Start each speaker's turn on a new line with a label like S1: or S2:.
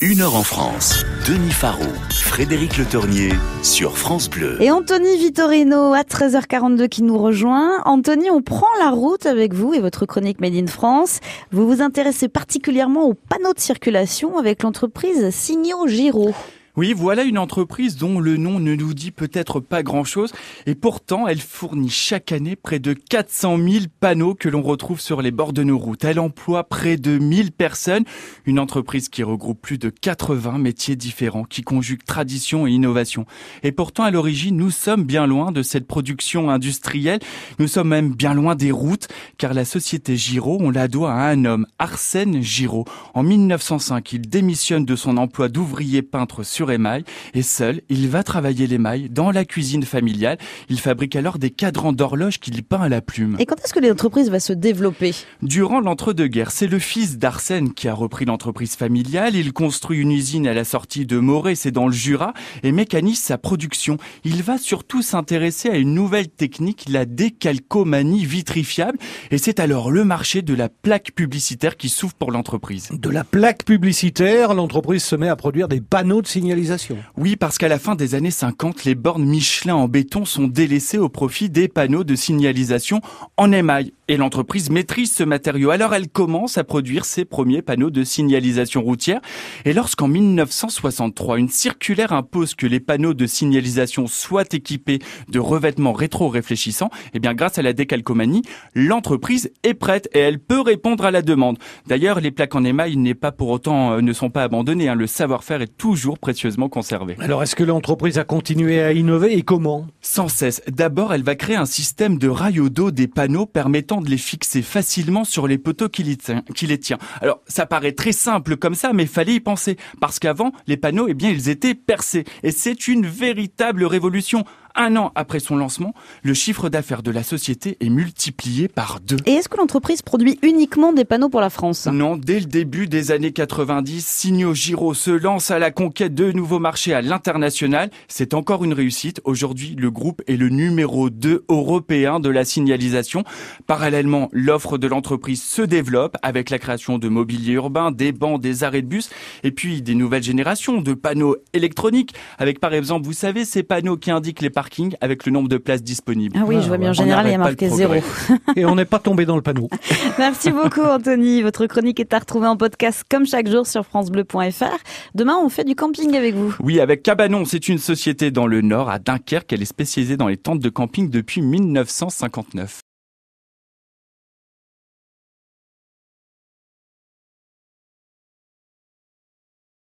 S1: 1 heure en France, Denis Faro, Frédéric Le Tornier sur France Bleu.
S2: Et Anthony Vittorino à 13h42 qui nous rejoint. Anthony, on prend la route avec vous et votre chronique Made in France. Vous vous intéressez particulièrement aux panneaux de circulation avec l'entreprise Signaux Giraud.
S3: Oui, voilà une entreprise dont le nom ne nous dit peut-être pas grand-chose et pourtant elle fournit chaque année près de 400 000 panneaux que l'on retrouve sur les bords de nos routes. Elle emploie près de 1000 personnes, une entreprise qui regroupe plus de 80 métiers différents, qui conjugue tradition et innovation. Et pourtant à l'origine, nous sommes bien loin de cette production industrielle, nous sommes même bien loin des routes, car la société Giraud, on la doit à un homme, Arsène Giraud. En 1905, il démissionne de son emploi d'ouvrier peintre sur émail et seul, il va travailler l'émail dans la cuisine familiale. Il fabrique alors des cadrans d'horloge qu'il peint à la plume.
S2: Et quand est-ce que l'entreprise va se développer ?
S3: Durant l'entre-deux-guerres, c'est le fils d'Arsène qui a repris l'entreprise familiale. Il construit une usine à la sortie de Morée, c'est dans le Jura, et mécanise sa production. Il va surtout s'intéresser à une nouvelle technique, la décalcomanie vitrifiable, et c'est alors le marché de la plaque publicitaire qui s'ouvre pour l'entreprise.
S4: De la plaque publicitaire, l'entreprise se met à produire des panneaux de signalisation.
S3: Oui, parce qu'à la fin des années 50, les bornes Michelin en béton sont délaissées au profit des panneaux de signalisation en émail. Et l'entreprise maîtrise ce matériau. Alors elle commence à produire ses premiers panneaux de signalisation routière. Et lorsqu'en 1963, une circulaire impose que les panneaux de signalisation soient équipés de revêtements rétro-réfléchissants, eh bien grâce à la décalcomanie, l'entreprise est prête et elle peut répondre à la demande. D'ailleurs, les plaques en émail ne sont pas abandonnées. Le savoir-faire est toujours précieusement conservé.
S4: Alors est-ce que l'entreprise a continué à innover et comment ?
S3: Sans cesse. D'abord, elle va créer un système de rail au dos des panneaux permettant de les fixer facilement sur les poteaux qui les tient. Alors, ça paraît très simple comme ça, mais fallait y penser. Parce qu'avant, les panneaux, ils étaient percés. Et c'est une véritable révolution. 1 an après son lancement, le chiffre d'affaires de la société est multiplié par 2.
S2: Et est-ce que l'entreprise produit uniquement des panneaux pour la France ?
S3: Non, dès le début des années 90, Signaux Giraud se lance à la conquête de nouveaux marchés à l'international. C'est encore une réussite. Aujourd'hui, le groupe est le numéro 2 européen de la signalisation. Parallèlement, l'offre de l'entreprise se développe avec la création de mobilier urbain, des bancs, des arrêts de bus et puis des nouvelles générations de panneaux électroniques avec par exemple, vous savez, ces panneaux qui indiquent les parkings avec le nombre de places disponibles.
S2: Ah oui, je vois bien. En général, il y a marqué 0.
S4: Et on n'est pas tombé dans le panneau.
S2: Merci beaucoup, Anthony. Votre chronique est à retrouver en podcast comme chaque jour sur francebleu.fr. Demain, on fait du camping avec vous.
S3: Oui, avec Cabanon. C'est une société dans le Nord, à Dunkerque. Elle est spécialisée dans les tentes de camping depuis 1959.